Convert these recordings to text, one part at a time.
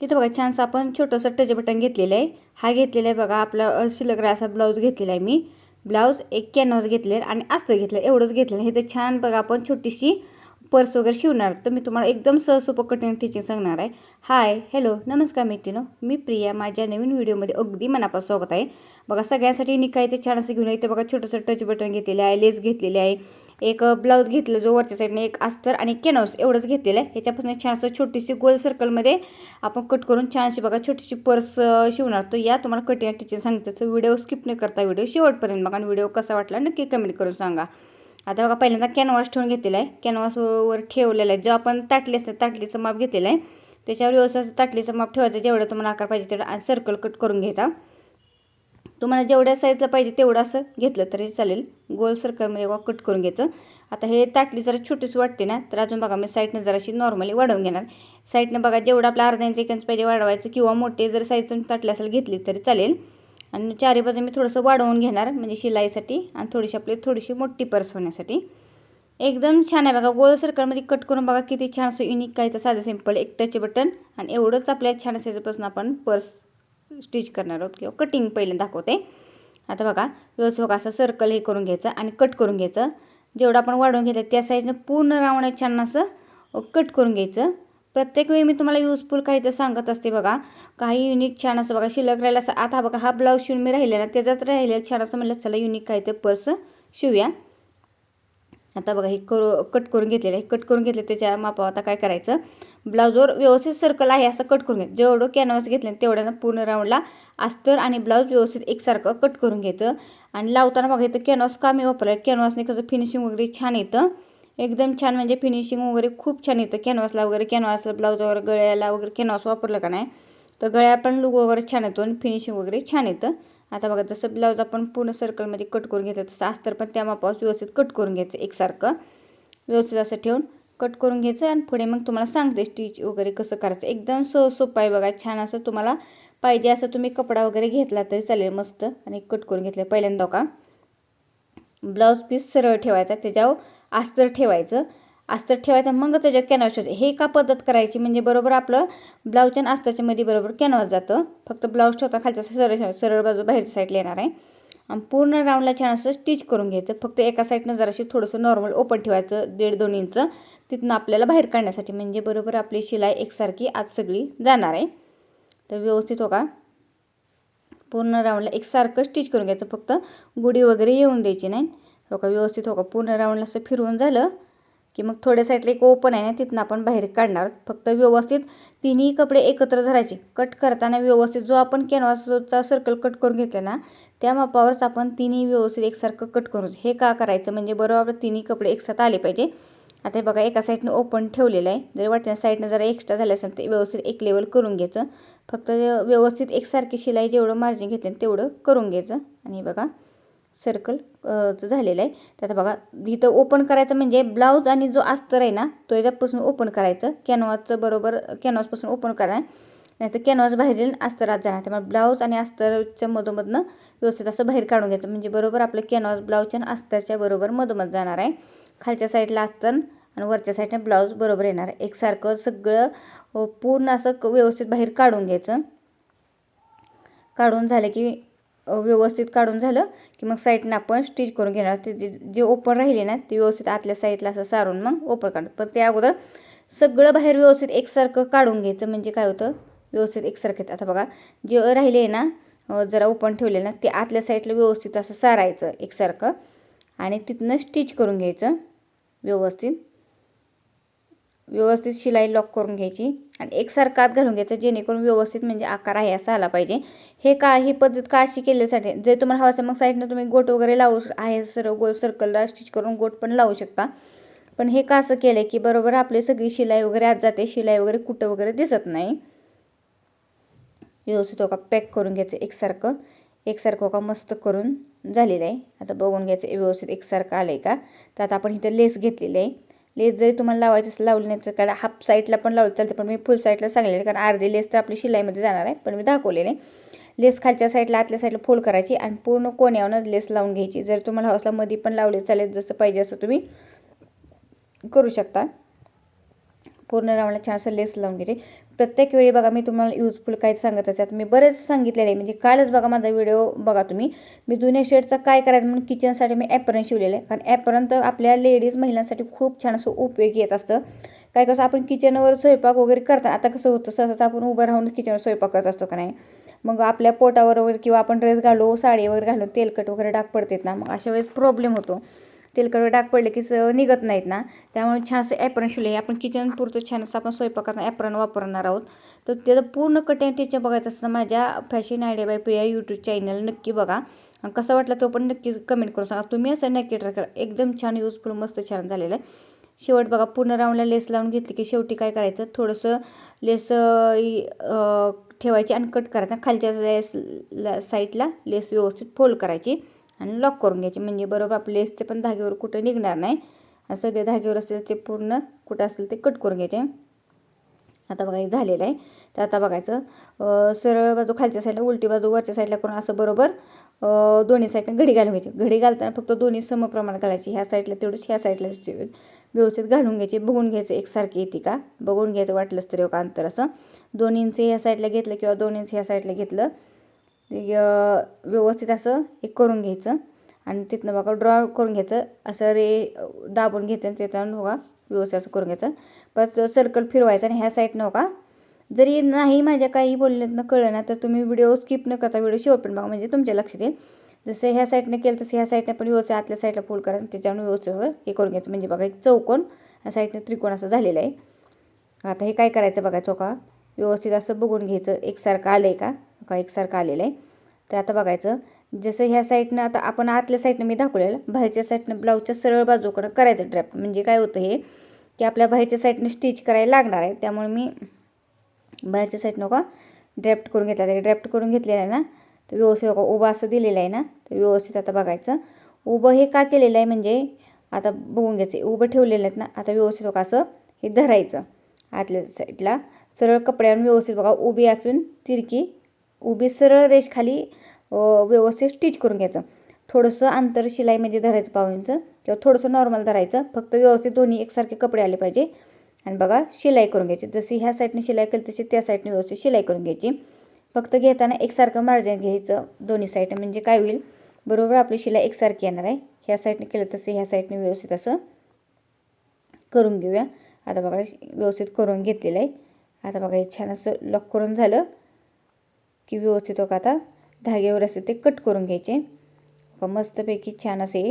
इथं बघा छानसं आपण छोटंसं टच बटन घेतलेलं आहे. हा घेतलेला आहे बघा आपला शिल्लक असा ब्लाऊज घेतलेला आहे मी. ब्लाऊज एक कॅनव्हास घेतलेला आणि अस्तर घेतलं एवढंच घेतलेलं. हे तर छान बघा आपण छोटीशी पर्स वगैरे शिवणार. तर मी तुम्हाला एकदम सहजसोपं कटिंग टीचिंग सांगणार आहे. हाय हॅलो नमस्कार मैत्रिणींनो, मी प्रिया. माझ्या नवीन व्हिडिओमध्ये अगदी मनापासून स्वागत आहे. बघा सगळ्यांसाठी निकाय ते छान असं घेऊन इथे बघा छोटंसं टच बटन घेतलेलं आहे, लेस घेतलेली आहे, एक ब्लाऊज घेतलं जो वरच्या साईडने, एक अस्तर आणि कॅनव्हास एवढंच घेतलेलं आहे. ह्याच्यापासून छान असं छोटीशी गोल सर्कलमध्ये आपण कट करून छानशी बघा छोटीशी पर्स शिवणार. तर या तुम्हाला कटिंग टीचिंग सांगते. तर व्हिडिओ स्किप न करता व्हिडिओ शेवटपर्यंत बघा आणि व्हिडिओ कसा वाटला नक्की कमेंट करून सांगा. आता बघा पहिल्यांदा कॅनव्हास ठेवून घेतलेला आहे. कॅनव्हासवर ठेवलेला आहे जो आपण ताटली असते ताटलीचं माप घेतलेलं आहे. त्याच्यावर व्यवस्थित ताटलीचं माप ठेवायचं जेवढं तुम्हाला आकार पाहिजे तेवढं आणि सर्कल कट करून घ्यायचा. तुम्हाला जेवढ्या साईजला पाहिजे तेवढं असं घेतलं तरी चालेल. गोल सर्कलमध्ये कट करून घ्यायचं. आता हे ताटली जरा छोटीशी वाटते ना, तर अजून बघा मी साईडनं जराशी नॉर्मली वाढवून घेणार. साईडनं बघा जेवढं आपला अर्धा इंच 1 इंच पाहिजे वाढवायचं किंवा मोठे जर साईज ताटली असेल घेतली तरी चालेल. आणि चारी बाजू मी थोडंसं वाढवून घेणार म्हणजे शिलाईसाठी आणि थोडीशी मोठी पर्स होण्यासाठी. एकदम छान आहे बघा. गोल सर्कलमध्ये कट करून बघा किती छान असं युनिक काय तर साधं सिंपल एक टच बटन आणि एवढंच आपल्या छान साईजपासून आपण पर्स स्टिच करणार आहोत किंवा कटिंग पहिल्यांदा दाखवते. आता बघा व्यवस्थित बघा असं सर्कल हे करून घ्यायचं आणि कट करून घ्यायचं. जेवढं आपण वाढवून घेतो त्या साईजनं पूर्ण राऊंड छान असं कट करून घ्यायचं. प्रत्येक वेळी मी तुम्हाला युजफुल काही तर सांगत असते बघा. काही युनिक छान असं बघा शिल्लक राहिलं असं. आता बघा हा ब्लाऊज शिवून मी राहिलेला त्याच्यात राहिलेलं छान असं म्हणलं चला युनिक काही तर पर्स शिवूया. आता बघा हे कट करून घेतलेलं आहे. कट करून घेतलं त्याच्या मापावर आता काय करायचं, ब्लाऊजवर व्यवस्थित सर्कल आहे असं कट करून घ्यायचं. जेवढं कॅनव्हास घेतलं तेवढ्यानं पूर्ण राऊंडला अस्तर आणि ब्लाऊज व्यवस्थित एकसारखं कट करून घ्यायचं. आणि लावताना बघा इथं कॅनव्हास का मी वापरला, कॅनव्हासने कसं फिनिशिंग वगैरे छान येतं. एकदम छान म्हणजे फिनिशिंग वगैरे खूप छान येतं कॅनव्हासला वगैरे. कॅनव्हासला ब्लाऊज वगैरे गळ्याला वगैरे कॅनव्हास वापरलं का नाही तर गळ्या पण लुक वगैरे छान येतो आणि फिनिशिंग वगैरे छान येतं. आता बघा जसं ब्लाऊज आपण पूर्ण सर्कलमध्ये कट करून घेतलं तसं अस्तर पण त्या मापावर व्यवस्थित कट करून घ्यायचं एकसारखं. व्यवस्थित असं ठेवून कट करून घ्यायचं आणि पुढे मग तुम्हाला सांगते स्टिच वगैरे कसं करायचं. एकदम सोपं आहे बघा. छान असं तुम्हाला पाहिजे असं तुम्ही कपडा वगैरे घेतला तरी चालेल मस्त. आणि कट करून घेतलं पहिल्यांदा का ब्लाऊज पीस सरळ ठेवायचा, त्याच्यावर अस्तर ठेवायचं. अस्तर ठेवायचं मग त्याच्यावर कॅनव्हास ठेवायचं. हे का पद्धत करायची म्हणजे बरोबर आपलं ब्लाऊजच्या आणि अस्तरच्या मध्ये बरोबर कॅनव्हास जातं. फक्त ब्लाऊज ठेवता खालचा सरळ बाजू बाहेरच्या साईडला येणार आहे. आणि पूर्ण राऊंडला छान असं स्टिच करून घ्यायचं. फक्त एका साईडनं जराशी थोडंसं नॉर्मल ओपन ठेवायचं 1.5-2 इंच तिथून आपल्याला बाहेर काढण्यासाठी म्हणजे बरोबर आपली शिलाई एकसारखी आत सगळी जाणार आहे. तर व्यवस्थित हो का पूर्ण राऊंडला एकसारखं स्टिच करून घ्यायचं. फक्त गुढी वगैरे येऊन द्यायची नाही. हो का व्यवस्थित हो का पूर्ण राऊंडला असं फिरवून झालं की मग थोड्या साईडला एक ओपन आहे ना तिथून आपण बाहेर काढणार. फक्त व्यवस्थित तिन्ही कपडे एकत्र धरायचे. कट करताना व्यवस्थित जो आपण कॅनव्हासचा सर्कल कट करून घेतला ना त्या मापावरच आपण तिन्ही व्यवस्थित एकसारखं कट करू. हे का करायचं म्हणजे बरोबर तिन्ही कपडे एकसाथ आले पाहिजे. आता हे बघा एका साईडनं ओपन ठेवलेलं आहे. जर वाटतं साईडनं जरा एक्स्ट्रा झालं असेल ते व्यवस्थित एक लेवल करून घ्यायचं. फक्त व्यवस्थित एकसारखी शिलाई जेवढं मार्जिन घेतलं तेवढं करून घ्यायचं. आणि बघा सर्कल झालेलं आहे. तर आता बघा इथं ओपन करायचं म्हणजे ब्लाऊज आणि जो अस्तर आहे ना तो याच्यापासून ओपन करायचं. कॅनव्हासचं बरोबर कॅनव्हासपासून ओपन करा नाही तर कॅनव्हास बाहेर अस्तर आत जाणार. त्यामुळे ब्लाऊज आणि अस्तरच्या मधोमधनं व्यवस्थित असं बाहेर काढून घ्यायचं म्हणजे बरोबर आपलं कॅनव्हास ब्लाऊजच्या आणि अस्तरच्या बरोबर मधोमध जाणार आहे. खालच्या साईडला अस्तर आणि वरच्या साईडने ब्लाऊज बरोबर येणार आहे. एकसारखं सगळं पूर्ण असं व्यवस्थित बाहेर काढून घ्यायचं. काढून झालं की व्यवस्थित काढून झालं की मग साईडनं आपण स्टिच करून घेणार. ते जे ओपन राहिले ना ते व्यवस्थित आतल्या साईडला असं सारून मग ओपन काढू. पण त्या अगोदर सगळं बाहेर व्यवस्थित एकसारखं काढून घ्यायचं म्हणजे काय होतं व्यवस्थित एकसारखं. आता बघा जे राहिले आहे ना जरा ओपन ठेवले ना ते आतल्या साईडला व्यवस्थित असं सारायचं एकसारखं आणि तिथनं स्टिच करून घ्यायचं. व्यवस्थित शिलाई लॉक करून घ्यायची आणि एकसारखं आत घालून घ्यायचं जेणेकरून व्यवस्थित म्हणजे आकार आहे असा आला पाहिजे. ही पद्धत का अशी केल्यासाठी जर तुम्हाला हवं असेल मग साईडनं तुम्ही गोट वगैरे लावू आहे सर्व गोल सर्कलला स्टिच करून गोट पण लावू शकता. पण हे का असं केलं की बरोबर आपली सगळी शिलाई वगैरे आत जाते. शिलाई वगैरे कुठं वगैरे दिसत नाही. व्यवस्थित हो का पॅक करून घ्यायचं एकसारखं हो का मस्त करून झालेलं आहे. आता बघून घ्यायचं व्यवस्थित एकसारखं आलं आहे का. तर आता आपण इथं लेस घेतलेली आहे. लेस जरी तुम्हाला लावायचं असं लावली नाही तर काय हाफ साईडला पण लावलं चालतं. पण मी फुल साईडला सांगलेले कारण अर्धी लेस तर आपली शिलाईमध्ये जाणार आहे. पण मी दाखवलेले लेस खालच्या साईडला आतल्या साईडला फोल्ड करायची आणि पूर्ण कोण्यावरनं लेस लावून घ्यायची. जर तुम्हाला हवं असला मध्ये पण लावले चालेल जसं पाहिजे असं तुम्ही करू शकता. पूर्ण राऊंडला छान असं लेस लावून घेते. प्रत्येक वेळी बघा मी तुम्हाला युजफुल काय सांगत असते. आता मी बरेच सांगितलेलं आहे, म्हणजे कालच बघा माझा व्हिडिओ बघा तुम्ही. मी जुन्या शर्टचा काय करायचं म्हणून किचनसाठी मी ॲप्रन शिवलेलं आहे. कारण ॲप्रन तर आपल्या लेडीज महिलांसाठी खूप छान असं उपयोगी येत असतं. काय कसं आपण किचनवर स्वयंपाक वगैरे करता, आता कसं होतं सहसा आपण उभं राहून किचनवर स्वयंपाक करत असतो का नाही, मग आपल्या पोटावर वगैरे किंवा आपण ड्रेस घालू साडी वगैरे घालून तेलकट वगैरे डाग पडतात ना, मग अशा वेळेस प्रॉब्लेम होतो. तेलकट डाग पडले की निघत नाहीत ना, त्यामुळे छान असं ॲप्रन शिवले. आपण किचन पुरतं छान असं आपण स्वयंपाकात ॲप्रन वापरणार आहोत. तर त्याचं पूर्ण कटिंग टीचर बघायचं असतं माझ्या fashion idea by Priya YouTube channel नक्की बघा. कसं वाटलं तो पण नक्की कमेंट करून सांगा. तुम्ही असं नक्की ट्राय करा, एकदम छान युजफुल मस्त छान झालेलं आहे. शेवट बघा पूर्ण राऊंडला लेस लावून घेतली की शेवटी काय करायचं, थोडंसं लेस ठेवायची आणि कट करायचं. खालच्या लेस साईडला लेस व्यवस्थित फोल्ड करायची आणि लॉक करून घ्यायची, म्हणजे बरोबर आपले लेसचे पण धागेवर कुठं निघणार नाही. सगळे धागेवर असतील ते पूर्ण कुठं असतील ते कट करून घ्यायचे. आता बघा हे झालेलं आहे. तर आता बघायचं सरळ बाजू खालच्या साईडला, उलटी बाजू वरच्या साईडला करून असं बरोबर दोन्ही साईडला घडी घालून घ्यायची. घडी घालताना फक्त दोन्ही समप्रमाणात घालायची. ह्या साईडला तेवढीच ह्या साईडला व्यवस्थित घालून घ्यायची. बघून घ्यायचं एकसारखी येते का बघून घ्यायचं, वाटलंच तरी का अंतर असं 2 इंच ह्या साईडला घेतलं किंवा 2 इंच ह्या साईडला घेतलं, व्यवस्थित असं एक करून घ्यायचं. आणि तिथनं बघा ड्रॉ करून घ्यायचं, असं दाबून घ्यायचं आणि तिथं बघा व्यवस्थित असं करून घ्यायचं. परत सर्कल फिरवायचं आणि ह्या साईडनं बघा, जरी नाही माझ्या काही बोलण्यातनं कळलं ना तर तुम्ही व्हिडिओ स्किप न करता व्हिडिओ शेवट बघा, म्हणजे तुमच्या लक्षात येईल. जसं ह्या साईडनं केलं तसं ह्या साईडनं पण व्यवस्थित आतल्या साईडला फोल्ड करायचं, त्याच्यावर व्यवस्थित हे करून घ्यायचं. म्हणजे बघा एक चौकोन, ह्या साईडनं त्रिकोण असं झालेलं आहे. आता हे काय करायचं बघायचं का, व्यवस्थित असं बघून घ्यायचं एकसारखं आलं आहे का एकसारखं आलेलं आहे. तर आता बघायचं जसं ह्या साईडनं, आता आपण आतल्या साईडनं मी दाखवलेलं, बाहेरच्या साईडनं ब्लाऊजच्या सरळ बाजूकडं करायचं ड्रॅफ्ट. म्हणजे काय होतं हे की आपल्या बाहेरच्या साईडनं स्टिच करायला लागणार आहे, त्यामुळे मी बाहेरच्या साईडनं का ड्रॅफ्ट करून घेतला. ते ड्रॅफ्ट करून घेतलेलं आहे ना, तर व्यवस्थित उभं असं दिलेलं आहे ना, तर व्यवस्थित आता बघायचं उभं हे का केलेलं आहे, म्हणजे आता बघून घ्यायचं उभं ठेवलेलं आहेत ना, आता व्यवस्थित असं हे धरायचं आतल्या साईडला सरळ कपड्यावर व्यवस्थित बघा उभी आखून तिरकी उभी सरळ रेष खाली व्यवस्थित स्टिच करून घ्यायचं. थोडंसं अंतर शिलाईमध्ये धरायचं पाऊंचं किंवा थोडंसं नॉर्मल धरायचं, फक्त व्यवस्थित दोन्ही एकसारखे कपडे आले पाहिजे. आणि बघा शिलाई करून घ्यायची, जशी ह्या साईडने शिलाई केली तशी त्या साईडने व्यवस्थित शिलाई करून घ्यायची. फक्त घेताना एकसारखं मार्जिन घ्यायचं दोन्ही साईडने, म्हणजे काय होईल बरोबर आपली शिलाई एकसारखी येणार आहे. ह्या साईडने केलं तसं ह्या साईडने व्यवस्थित असं करून घेऊया. आता बघा व्यवस्थित करून घेतलेलं आहे. आता बघा हे छान असं लॉक करून झालं की व्यवस्थित बघा आता धाग्यावर असेल ते कट करून घ्यायचे. मस्तपैकी छान असे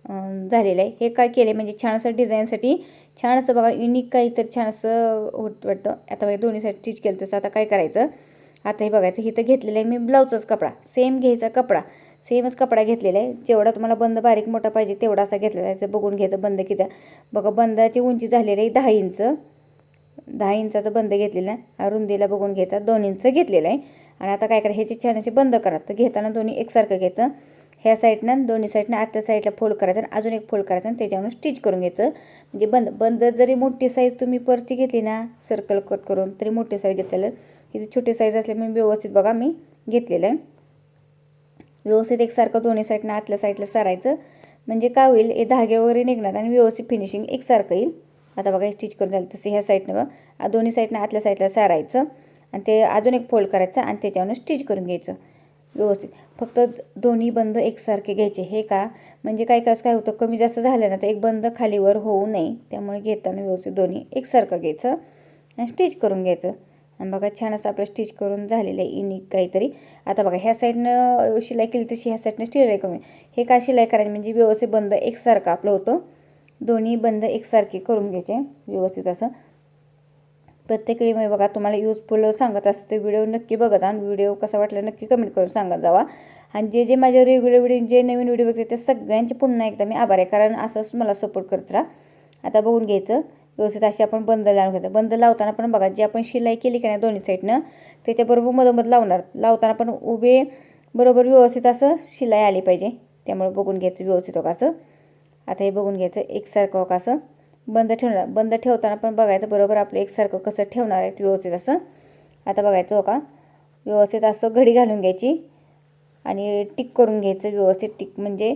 झालेलं आहे. हे काय केलं म्हणजे छान असं डिझाईनसाठी छान असं बघा युनिक काहीतरी छान असं होत वाटतं. आता बघा दोन्ही साईड स्टिच केलं तसं आता काय करायचं, आता हे बघायचं इथं घेतलेलं आहे मी ब्लाऊजचाच कपडा, सेम घ्यायचा कपडा, सेमच कपडा घेतलेला आहे. जेवढा तुम्हाला बंद बारीक मोठा पाहिजे तेवढा असा घेतलेला आहे. बघून घ्यायचं बंद किती बघा, बंदाची उंची झालेली आहे 10 इंच, 10 इंचाचा बंद घेतलेला आहे. रुंदीला बघून घ्यायचा 2 इंच घेतलेला आहे. आणि आता काय करा ह्याचे छान असे बंद करा. तर घेताना दोन्ही एकसारखं घ्यायचं, ह्या साईडनं दोन्ही साईडनं आतल्या साईडला फोल्ड करायचं आणि अजून एक फोल्ड करायचं आणि त्याच्यावरून स्टिच करून घ्यायचं. म्हणजे बंद जरी मोठी साईज तुम्ही परची घेतली ना सर्कल कट करून तरी मोठी साईज घेतलेलं, इथे छोटी साईज असल्यामुळे व्यवस्थित बघा मी घेतलेलं आहे. व्यवस्थित एकसारखं दोन्ही साईडनं आतल्या साईडला सारायचं, म्हणजे काय होईल हे धागे वगैरे निघणार आणि व्यवस्थित फिनिशिंग एकसारखं येईल. आता बघा स्टिच करून झालं तसं ह्या साईडनं बघा दोन्ही साईडनं आतल्या साईडला सारायचं आणि ते अजून एक फोल्ड करायचं आणि त्याच्यावरून स्टिच करून घ्यायचं व्यवस्थित. फक्त दोन्ही बंद एकसारखे घ्यायचे. हे का म्हणजे काय होतं कमी जास्त झालं ना तर एक बंद खालीवर होऊ नये, त्यामुळे घेताना व्यवस्थित दोन्ही एकसारखं घ्यायचं आणि स्टिच करून घ्यायचं. आणि बघा छान असं आपलं स्टिच करून झालेलं आहे युनिक काहीतरी. आता बघा ह्या साईडनं शिलाई केली तशी ह्या साईडनं शिलाई करून, हे का शिलाई करायची म्हणजे व्यवस्थित बंद एकसारखं आपलं होतं, दोन्ही बंद एकसारखे करून घ्यायचे व्यवस्थित असं. प्रत्येक वेळी मी बघा तुम्हाला युजफुल सांगत असते, व्हिडिओ नक्की बघत आणि व्हिडिओ कसा वाटला नक्की कमेंट करून सांगत जावा. आणि जे माझे रेग्युलर व्हिडिओ जे नवीन व्हिडिओ बघते ते सगळ्यांचे पुन्हा एकदा मी आभार आहे, कारण असंच मला सपोर्ट करत राहा. आता बघून घ्यायचं व्यवस्थित अशी आपण बंद लावून घ्यायचं. बंद लावताना पण बघा जी आपण शिलाई केली की नाही दोन्ही साईडनं त्याच्याबरोबर मधोमध लावताना पण उभे बरोबर व्यवस्थित असं शिलाई आली पाहिजे, त्यामुळे बघून घ्यायचं व्यवस्थित हो असं. आता हे बघून घ्यायचं एकसारखं हो असं बंद ठेवणार, बंद ठेवताना पण बघायचं बरोबर आपलं एकसारखं कसं ठेवणार आहे व्यवस्थित असं. आता बघायचं हो का व्यवस्थित असं घडी घालून घ्यायची आणि टिक करून घ्यायचं व्यवस्थित. टिक म्हणजे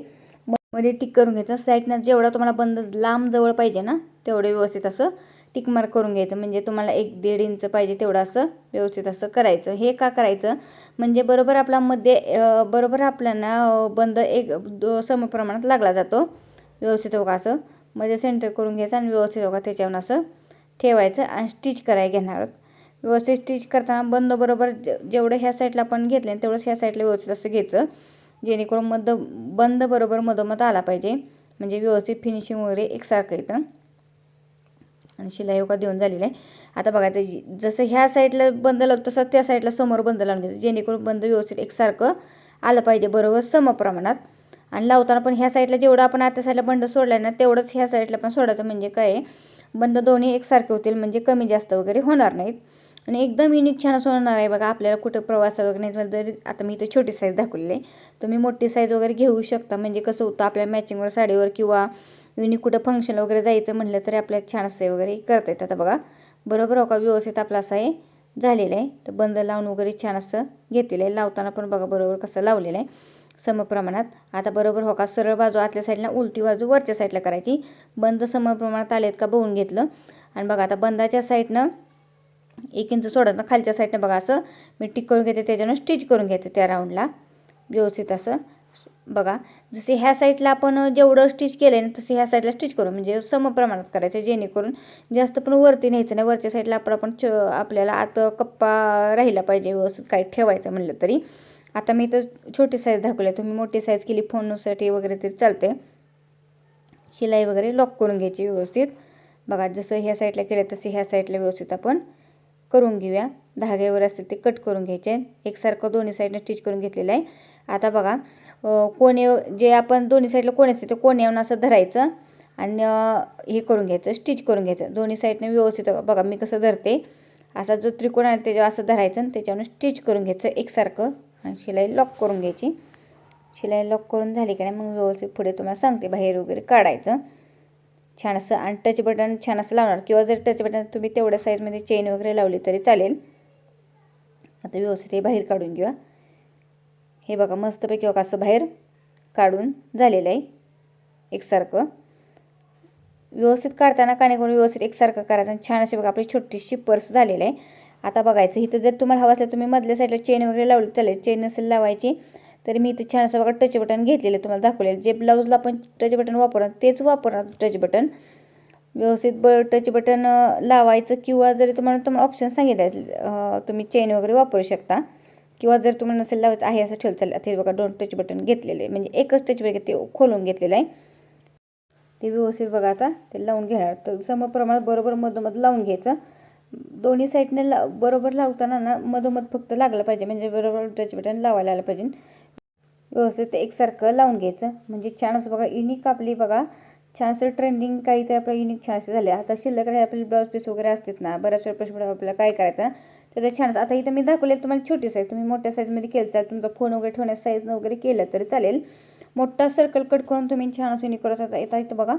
मध्ये टिक करून घ्यायचं, साईडनं जेवढा तुम्हाला बंद लांब जवळ पाहिजे ना तेवढे व्यवस्थित असं टिक मार्क करून घ्यायचं. म्हणजे तुम्हाला 1-1.5 इंच पाहिजे तेवढं असं व्यवस्थित असं करायचं. हे का करायचं म्हणजे बरोबर आपला मध्ये बरोबर आपल्याला बंद समप्रमाणात लागला जातो. व्यवस्थित बघा असं मध्ये सेंटर करून घ्यायचं आणि व्यवस्थित बघा त्याच्यावर असं ठेवायचं आणि स्टिच करायला घेणार आहोत. व्यवस्थित स्टिच करताना बंद बरोबर जेवढं ह्या साईडला आपण घेतले तेवढंच ह्या साईडला व्यवस्थित असं घ्यायचं, जेणेकरून बंद बरोबर मधोमध आला पाहिजे. म्हणजे व्यवस्थित फिनिशिंग वगैरे एकसारखं येतं. आणि शिलाई का देऊन झालेलं आहे. आता बघायचं जसं ह्या साईडला बंद लावलं तसं त्या साईडला समोर बंद लावून घ्यायचं, जेणेकरून बंद व्यवस्थित एकसारखं आलं पाहिजे बरोबर समप्रमाणात. आणि लावताना पण ह्या साईडला जेवढं आपण आतल्या साईडला बंद सोडला आहे ना तेवढंच ह्या साईडला पण सोडायचं. म्हणजे काय बंद दोन्ही एकसारखे होतील, म्हणजे कमी जास्त वगैरे होणार नाहीत आणि एकदम युनिक छान असं होणार आहे बघा. आपल्याला कुठं प्रवास वगैरे नाही जरी आता मी इथे छोटी साईज दाखवलेली आहे, तुम्ही मोठी साईज वगैरे घेऊ शकता. म्हणजे कसं होतं आपल्या मॅचिंगवर साडीवर किंवा युनिक कुठं फंक्शन वगैरे जायचं म्हटलं तरी आपल्याला छान असं वगैरे करता येतं. आता बघा बरोबर हो का व्यवस्थित आपलं असं आहे झालेलं आहे. तर बंद लावून वगैरे छान असं घेतलेलं आहे. लावताना पण बघा बरोबर कसं लावलेलं आहे समप्रमाणात. आता बरोबर हो का सरळ बाजू आतल्या साईडला, उलटी बाजू वरच्या साईडला करायची. बंद समप्रमाणात आलेत का बघून घेतलं. आणि बघा आता बंदाच्या साईडनं 1 इंच सोडायचं, खालच्या साईडनं बघा असं मी टिक करून घेते, त्याच्यानं स्टिच करून घेते त्या राऊंडला व्यवस्थित असं. बघा जसे ह्या साईडला आपण जेवढं स्टिच केलं आहे ना तसे ह्या साईडला स्टिच करू, म्हणजे समप्रमाणात करायचं, जेणेकरून जास्त पण वरती न्यायचं नाही. वरच्या साईडला आपण आपल्याला आत कप्पा राहिला पाहिजे व्यवस्थित काही ठेवायचं म्हणलं तरी. आता मी तर छोटी साईज दाखवली, तुम्ही मोठी साईज केली फोनसाठी वगैरे तरी चालते. शिलाई वगैरे लॉक करून घ्यायची व्यवस्थित. बघा जसं ह्या साईडला केलं तसे ह्या साईडला व्यवस्थित आपण करून घेऊया. धाग्यावर असतील ते कट करून घ्यायचे. एकसारखं दोन्ही साईडने स्टिच करून घेतलेलं आहे. आता बघा कोणे जे आपण दोन्ही साईडला कोणे असते ते कोण्यावरून असं धरायचं आणि हे करून घ्यायचं, स्टिच करून घ्यायचं दोन्ही साईडने व्यवस्थित. बघा मी कसं धरते, असा जो त्रिकोण आहे त्याच्यावर असं धरायचं आणि त्याच्यावरून स्टिच करून घ्यायचं एकसारखं आणि शिलाई लॉक करून घ्यायची. शिलाई लॉक करून झाली की नाही मग व्यवस्थित पुढे तुम्हाला सांगते बाहेर वगैरे काढायचं छान असं. आणि टच बटन छान असं लावणार, किंवा जर टच बटन तुम्ही तेवढ्या साईजमध्ये चेन वगैरे लावली तरी चालेल. आता व्यवस्थित हे बाहेर काढून घेऊया. हे बघा मस्तपैकी बघा असं बाहेर काढून झालेलं आहे एकसारखं. व्यवस्थित काढताना कानेकोन व्यवस्थित एकसारखं करायचं आणि छान अशी बघा आपली छोटीशी पर्स झालेली आहे. आता बघायचं इथं जर तुम्हाला हवं असलं तुम्ही मधल्या साईडला चेन वगैरे लावली चालेल, चेन नसेल लावायची तरी मी इथे छान असं बघा टच बटन घेतलेले तुम्हाला दाखवलेलं. जे ब्लाऊजला आपण टच बटन वापरणार तेच वापरणार टच बटन. व्यवस्थित टच बटन लावायचं, किंवा जरी तुम्हाला ऑप्शन सांगितलं तुम्ही चेन वगैरे वापरू शकता, किंवा जर तुम्हाला नसेल लावायचं आहे असं ठेवलं चालेल. ते बघा 2 टच बटन घेतलेले, म्हणजे एकच टच बटन ते खोलून घेतलेलं आहे. ते व्यवस्थित बघा आता ते लावून घेणार. तर समप्रमाणात बरोबर मधोमध लावून घ्यायचं. दोन्ही साईडने बरोबर लावताना ना मधोमध फक्त लागलं पाहिजे, म्हणजे बरोबर टच बटन लावायला आलं पाहिजे. व्यवस्थित एकसारखं लावून घ्यायचं म्हणजे छान असं बघा युनिक आपली बघा छान असं ट्रेंडिंग काहीतरी आपलं युनिक छान असं झाले. आता शिल्लक राहिले आपले ब्लाऊज पीस वगैरे असतात ना, बऱ्याच वेळ प्रश्न आपल्याला काय करायचं त्याचं छान. आता इथं मी दाखवले तुम्हाला छोटी साईज, तुम्ही मोठ्या साईजमध्ये केलं चालेल. तुमचा फोन वगैरे ठेवण्याच्या साईजनं वगैरे केलं तरी चालेल. मोठा सर्कल कट करून तुम्ही छान असं युनिक करत आता इथं बघा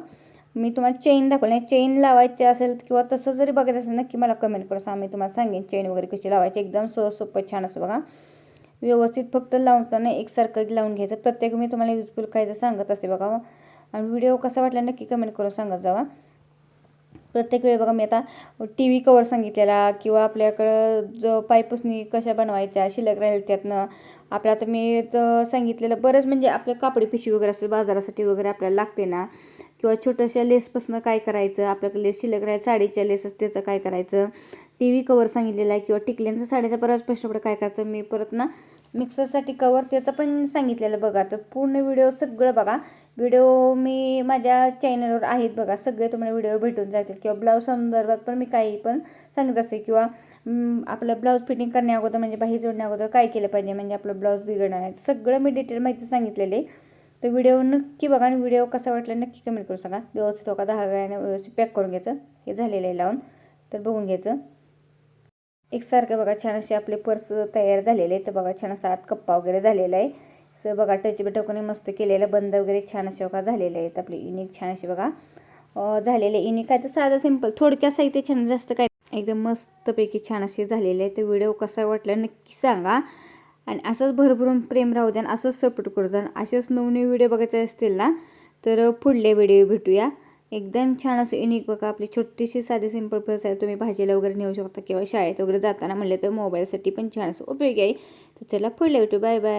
मी तुम्हाला चेन दाखवली नाही. चेन लावायची असेल किंवा तसं जरी बघायचं असेल नक्की मला कमेंट करा, मी तुम्हाला सांगेन चेन वगैरे कशी लावायची. एकदम सोपं छान असं बघा व्यवस्थित फक्त लावताना एकसारखं लावून घ्यायचं. प्रत्येक मी तुम्हाला युजफुल काय सांगत असते बघा. आणि व्हिडिओ कसा वाटला नक्की कमेंट करून सांगत जावा. प्रत्येक वेळी बघा मी आता TV कवर सांगितलेला, किंवा आपल्याकडं जो पायपुसणी कशा बनवायच्या शिल्लक राहील त्यातनं आपल्या आता मी सांगितलेलं बरंच. म्हणजे आपल्या कापडी पिशवी वगैरे असेल बाजारासाठी वगैरे आपल्याला लागते ना, किंवा छोट्याशा लेसपासून काय करायचं, आपल्याकडे लेस शिल्लक राहील साडीच्या लेस असते त्याचं काय करायचं, TV कवर सांगितलेला आहे, किंवा टिकल्यांचा साडीचा बराच प्रश्न काय करायचं. मी परत ना मिक्सरसाठी कवर त्याचं पण सांगितलेलं बघा. तर पूर्ण व्हिडिओ सगळं बघा. व्हिडिओ मी माझ्या चॅनलवर आहेत बघा, सगळे तुम्हाला व्हिडिओ भेटून जातील. किंवा ब्लाऊज संदर्भात पण मी काही पण सांगत असते, किंवा आपलं ब्लाऊज फिटिंग करण्या अगोदर म्हणजे बाही जोडण्या अगोदर काय केलं पाहिजे म्हणजे आपलं ब्लाऊज बिघडणार नाही, सगळं मी डिटेल माहिती सांगितलेले. तर व्हिडिओ नक्की बघा आणि व्हिडिओ कसा वाटला नक्की कमेंट करून सांगा. व्यवस्थित हो का धाग्याने व्यवस्थित पॅक करून घ्यायचं. हे झालेलं आहे लावून, तर बघून घ्यायचं एकसारखं बघा. छान असे आपले पर्स तयार झालेले आहे. तर बघा छान असा आत कप्पा वगैरे झालेला आहे. सर बघा टच बटन मस्त केलेलं, बंद वगैरे छान असे बघा झालेले आहेत. आपले युनिक छान असे बघा झालेले. युनिक काय तर साधं सिंपल थोडक्यात साहित्य छान, जास्त काय एकदम मस्तपैकी छान असे झालेले आहे. तर व्हिडिओ कसा वाटला नक्की सांगा. आणि असंच भरभरून प्रेम राहू द्या, असंच सपोर्ट करू द्या. असेच नवनवीन व्हिडिओ बघायचे असतील ना तर पुढले व्हिडिओ भेटूया. एकदम छान असं युनिक बघा आपली छोटीशी साधी सिंपल पर्स आहे. तुम्ही भाजीला वगैरे नेऊ शकता किंवा शाळेत वगैरे जाताना म्हणले तर मोबाईलसाठी पण छान असं उपयोगी आहे. तर चला पुढल्या भेटू. Bye bye.